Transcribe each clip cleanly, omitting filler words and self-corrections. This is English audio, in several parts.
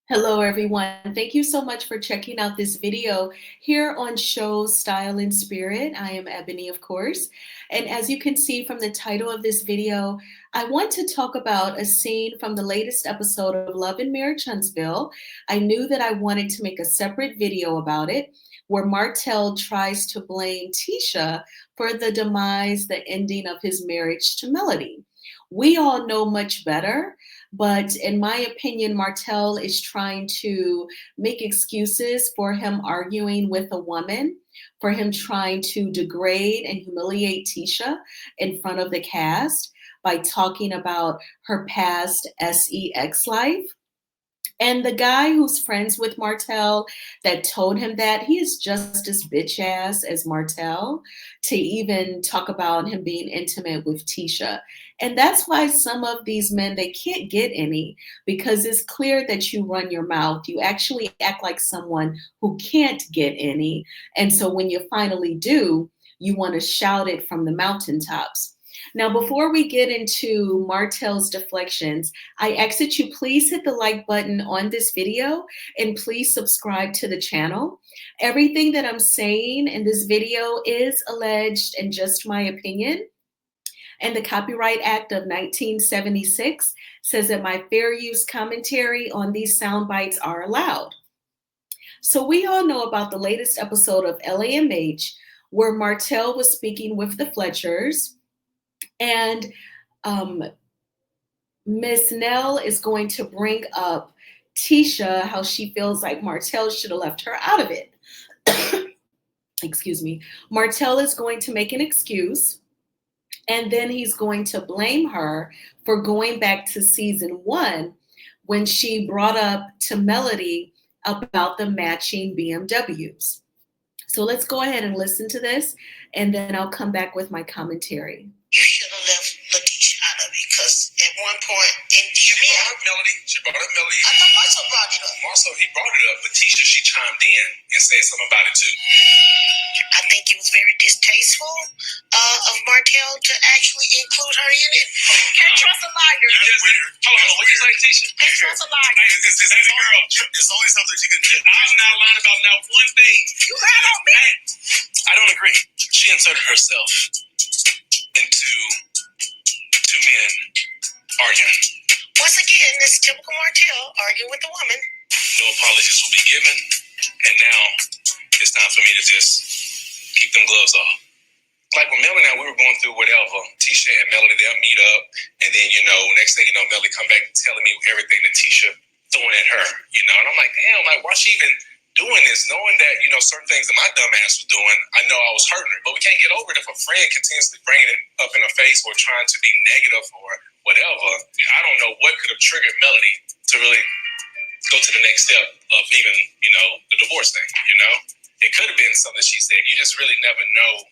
Hello, everyone. Thank you so much for checking out this video here on Show Style and Spirit. I am Ebony, of course. And as you can see from the title of this video, I want to talk about a scene from the latest episode of Love and Marriage Huntsville. I knew that I wanted to make a separate video about it, where Martell tries to blame Tisha for the demise, the ending of his marriage to Melody. We all know much better. But in my opinion, Martell is trying to make excuses for him arguing with a woman, for him trying to degrade and humiliate Tisha in front of the cast by talking about her past sex life. And the guy who's friends with Martell that told him that, he is just as bitch ass as Martell to even talk about him being intimate with Tisha. And that's why some of these men, they can't get any, because it's clear that you run your mouth. You actually act like someone who can't get any. And so when you finally do, you want to shout it from the mountaintops. Now, before we get into Martell's deflections, I ask that you please hit the like button on this video and please subscribe to the channel. Everything that I'm saying in this video is alleged and just my opinion. And the Copyright Act of 1976 says that my fair use commentary on these sound bites are allowed. So we all know about the latest episode of LAMH where Martell was speaking with the Fletchers, and Miss Nell is going to bring up Tisha, how she feels like Martell should have left her out of it. Excuse me. Martell is going to make an excuse, and then he's going to blame her for going back to season 1 when she brought up to Melody about the matching BMWs. So let's go ahead and listen to this, and then I'll come back with my commentary. You should have left Letitia out of it, because at one point, and She brought up Melody. I thought Marcel brought it up. Marcel, he brought it up, but Tisha, she chimed in and said something about it too. I think it was very distasteful of Martell to actually include her in it. Can't trust a liar. Hold on, what you say, Tisha? Can't trust a liar. Hey, girl, there's always something you can do. I'm not lying about now one thing. You lied on me. I don't agree. She inserted herself into two men arguing. Once again, this typical Martell arguing with the woman. No apologies will be given, and now it's time for me to just keep them gloves off. Like when Melody and I, we were going through whatever, Tisha and Melody, they'll meet up, and then, next thing you know, Melody come back telling me everything that Tisha throwing at her, and I'm like, damn, like, why she even doing this, knowing that, certain things that my dumb ass was doing, I know I was hurting her, but we can't get over it if a friend continuously bringing it up in her face or trying to be negative or whatever. I don't know what could have triggered Melody to really go to the next step of even, the divorce thing, It could have been something she said. You just really never know,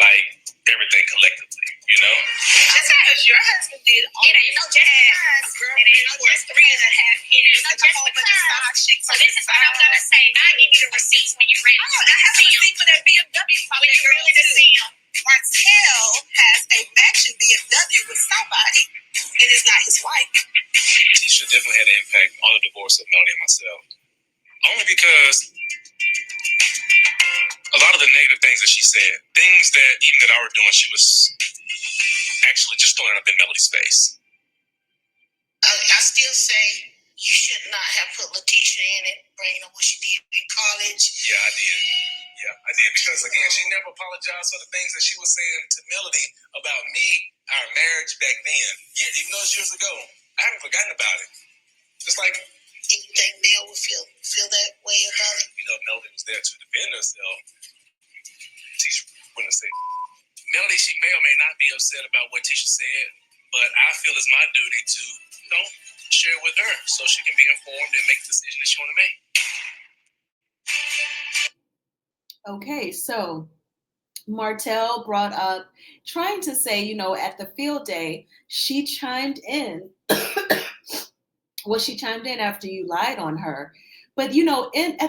like, everything collectively, Just because your husband did all it ain't no just because. It ain't no just the reason. It is no just because. So this is what I'm going to say. Now I give you the receipts when you're ready. I have a receipt for that BMW. When you're ready to see him. Martell has a matching BMW with somebody. It is not his wife. Tisha definitely had an impact on the divorce of Melody and myself. Only because a lot of the negative things that she said, things that even that I were doing, she was actually just throwing up in Melody's face. I still say you should not have put Letitia in it, bringing up what she did in college. Yeah, I did. Because, again, she never apologized for the things that she was saying to Melody about me, our marriage back then. Yeah, even though it's years ago, I haven't forgotten about it. It's like, and you think Mel would feel that way about it? Melody was there to defend herself. Tisha wouldn't have said. Melody, she may or may not be upset about what Tisha said, but I feel it's my duty to, share it with her so she can be informed and make the decision that she want to make. Okay, so Martell brought up trying to say, at the field day, she chimed in. Well, she chimed in after you lied on her. But, at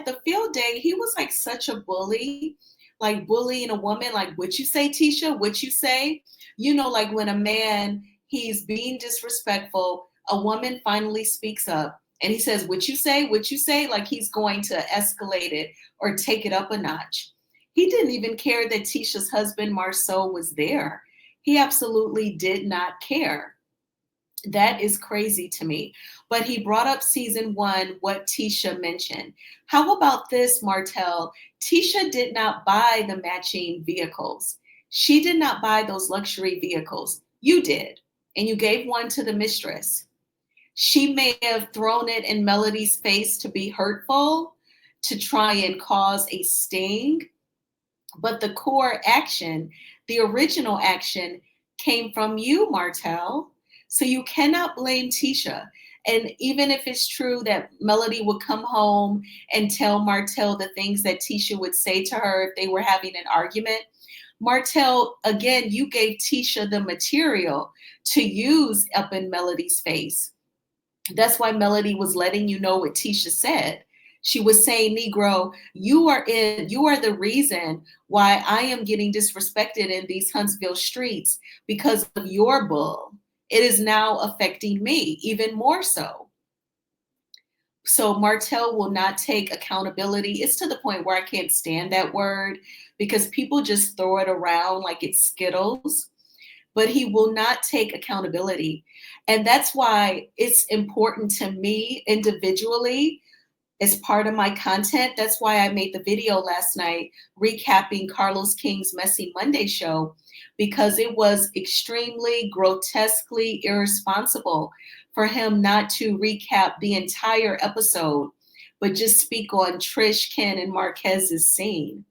the field day, he was like such a bully, like bullying a woman. Like, what you say, Tisha? What you say? Like when a man, he's being disrespectful, a woman finally speaks up. And he says, what you say, what you say, like he's going to escalate it or take it up a notch. He didn't even care that Tisha's husband, Marceau, was there. He absolutely did not care. That is crazy to me. But he brought up season 1, what Tisha mentioned. How about this, Martell? Tisha did not buy the matching vehicles. She did not buy those luxury vehicles. You did. And you gave one to the mistress. She may have thrown it in Melody's face to be hurtful, to try and cause a sting, but the core action, the original action, came from you, Martell. So you cannot blame Tisha. And even if it's true that Melody would come home and tell Martell the things that Tisha would say to her if they were having an argument, Martell, again, you gave Tisha the material to use up in Melody's face. That's why Melody was letting you know what Tisha said. She was saying, Negro, you are the reason why I am getting disrespected in these Huntsville streets because of your bull. It is now affecting me even more so. So Martell will not take accountability. It's to the point where I can't stand that word because people just throw it around like it's Skittles, but he will not take accountability. And that's why it's important to me individually as part of my content. That's why I made the video last night recapping Carlos King's Messy Monday show, because it was extremely grotesquely irresponsible for him not to recap the entire episode, but just speak on Trish, Ken, and Marquez's scene.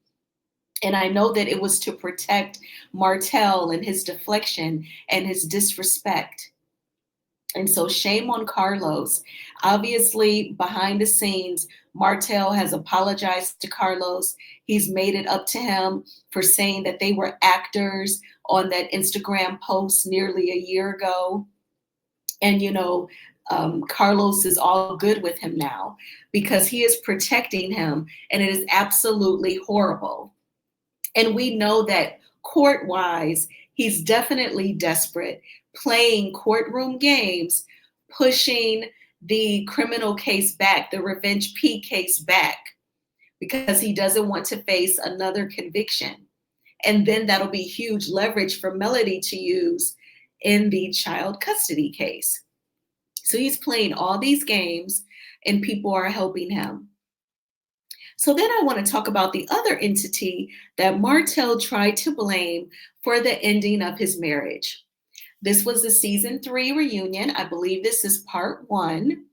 And I know that it was to protect Martell and his deflection and his disrespect. And so shame on Carlos. Obviously, behind the scenes, Martell has apologized to Carlos. He's made it up to him for saying that they were actors on that Instagram post nearly a year ago. And, Carlos is all good with him now because he is protecting him, and it is absolutely horrible. And we know that court-wise, he's definitely desperate, playing courtroom games, pushing the criminal case back, the Revenge P case back, because he doesn't want to face another conviction. And then that'll be huge leverage for Melody to use in the child custody case. So he's playing all these games and people are helping him. So then I want to talk about the other entity that Martell tried to blame for the ending of his marriage. This was the season 3 reunion. I believe this is part 1.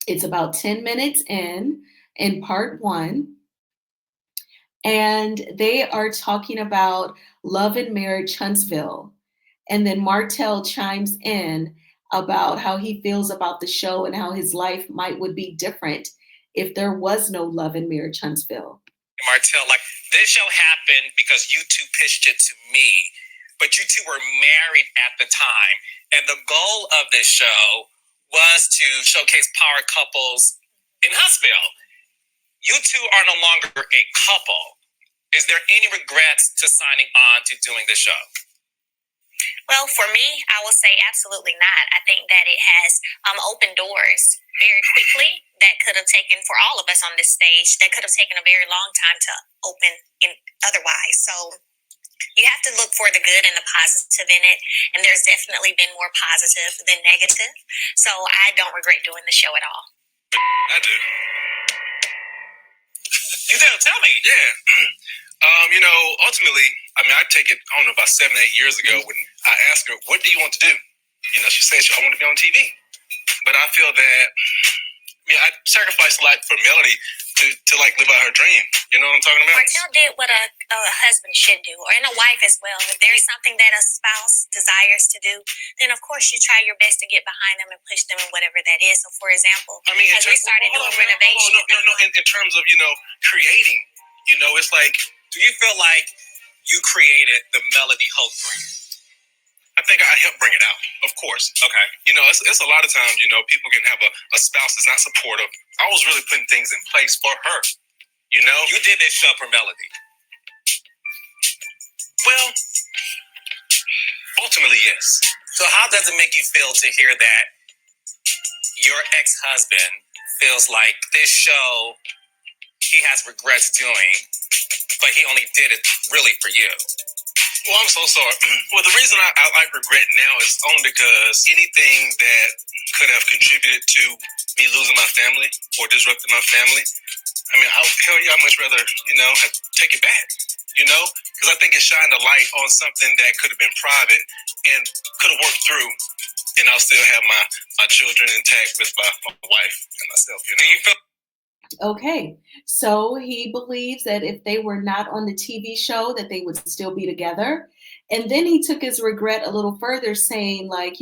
It's about 10 minutes in part 1. And they are talking about Love and Marriage Huntsville. And then Martell chimes in about how he feels about the show and how his life would be different if there was no Love and Marriage Huntsville. Martell, like, this show happened because you two pitched it to me, but you two were married at the time. And the goal of this show was to showcase power couples in Huntsville. You two are no longer a couple. Is there any regrets to signing on to doing the show? Well, for me, I will say absolutely not. I think that it has opened doors very quickly that could have taken, for all of us on this stage, that could have taken a very long time to open otherwise. So you have to look for the good and the positive in it. And there's definitely been more positive than negative. So I don't regret doing the show at all. I do. You do? Tell me. Yeah. Ultimately, I take it, I don't know, about 7 or 8 years ago when I asked her, what do you want to do? She said, I want to be on TV. But I feel that, I sacrificed a lot for Melody to live out her dream. You know what I'm talking about? Martell did what a husband should do, or a wife as well. If there's something that a spouse desires to do, then of course you try your best to get behind them and push them in whatever that is. So for example, as we started doing renovation. In terms of, creating, it's like, do you feel like you created the Melody Holt brand? I think I helped bring it out, of course. Okay. It's a lot of times, people can have a spouse that's not supportive. I was really putting things in place for her. You did this show for Melody. Well, ultimately, yes. So how does it make you feel to hear that your ex-husband feels like this show he has regrets doing, but he only did it really for you. Well, I'm so sorry. Well, the reason I like regret now is only because anything that could have contributed to me losing my family or disrupting my family, I mean, hell yeah, I'd much rather, take it back, because I think it shined a light on something that could have been private and could have worked through, and I'll still have my children intact with my wife and myself, Do you feel? Okay, so he believes that if they were not on the TV show, that they would still be together. And then he took his regret a little further, saying, like,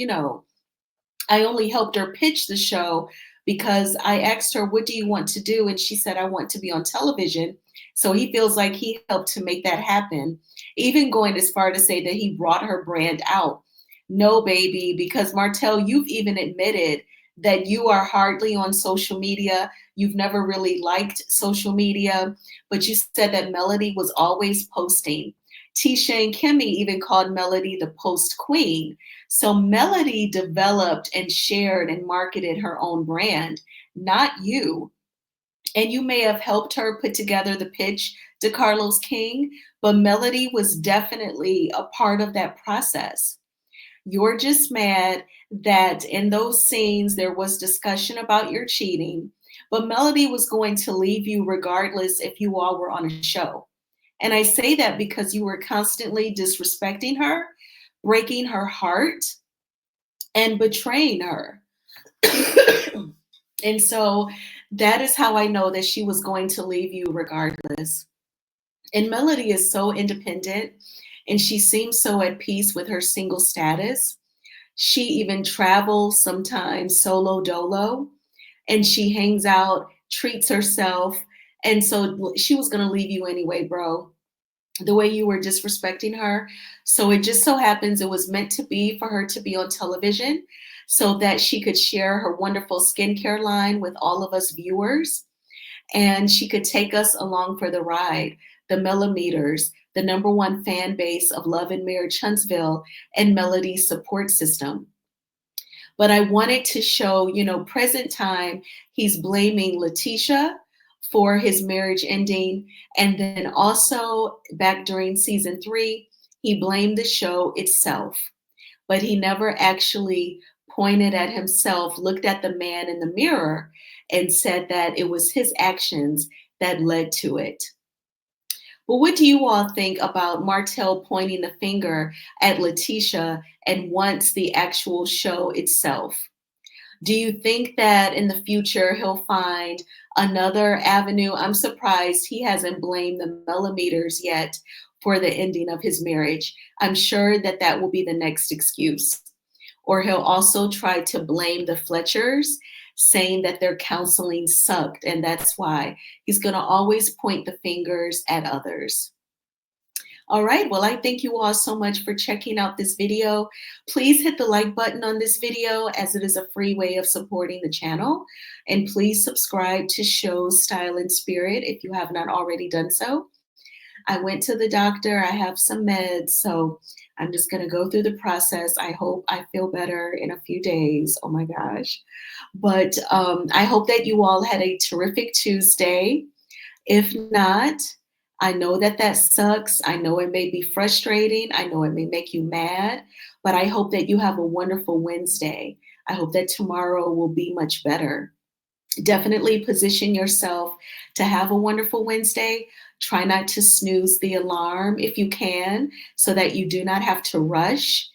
I only helped her pitch the show because I asked her, what do you want to do? And she said, I want to be on television. So he feels like he helped to make that happen, even going as far to say that he brought her brand out. No, baby, because Martell, you've even admitted that you are hardly on social media. You've never really liked social media, but you said that Melody was always posting. Tisha and Kimmy even called Melody the post queen. So Melody developed and shared and marketed her own brand, not you. And you may have helped her put together the pitch to Carlos King, but Melody was definitely a part of that process. You're just mad that in those scenes there was discussion about your cheating, but Melody was going to leave you regardless if you all were on a show. And I say that because you were constantly disrespecting her, breaking her heart, and betraying her. And so that is how I know that she was going to leave you regardless. And Melody is so independent and she seems so at peace with her single status. She even travels sometimes solo dolo and she hangs out, treats herself. And so she was going to leave you anyway, bro, the way you were disrespecting her. So it just so happens it was meant to be for her to be on television so that she could share her wonderful skincare line with all of us viewers. And she could take us along for the ride, the millimeters, the #1 fan base of Love and Marriage Huntsville and Melody's support system. But I wanted to show, present time, he's blaming Letitia for his marriage ending. And then also back during season 3, he blamed the show itself, but he never actually pointed at himself, looked at the man in the mirror and said that it was his actions that led to it. Well, what do you all think about Martell pointing the finger at Letitia and wants the actual show itself? Do you think that in the future he'll find another avenue? I'm surprised he hasn't blamed the millimeters yet for the ending of his marriage. I'm sure that that will be the next excuse. Or he'll also try to blame the Fletchers, saying that their counseling sucked, and that's why. He's going to always point the fingers at others. All right, well, I thank you all so much for checking out this video. Please hit the like button on this video as it is a free way of supporting the channel. And please subscribe to Shows Style and Spirit if you have not already done so. I went to the doctor. I have some meds, so I'm just going to go through the process. I hope I feel better in a few days. Oh my gosh. But I hope that you all had a terrific Tuesday. If not, I know that that sucks. I know it may be frustrating. I know it may make you mad, but I hope that you have a wonderful Wednesday. I hope that tomorrow will be much better. Definitely position yourself to have a wonderful Wednesday. Try not to snooze the alarm if you can, so that you do not have to rush.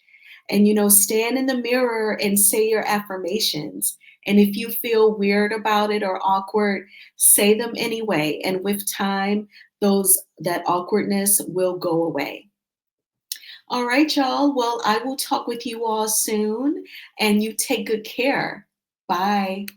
And, stand in the mirror and say your affirmations. And if you feel weird about it or awkward, say them anyway. And with time, that awkwardness will go away. All right, y'all. Well, I will talk with you all soon, and you take good care. Bye.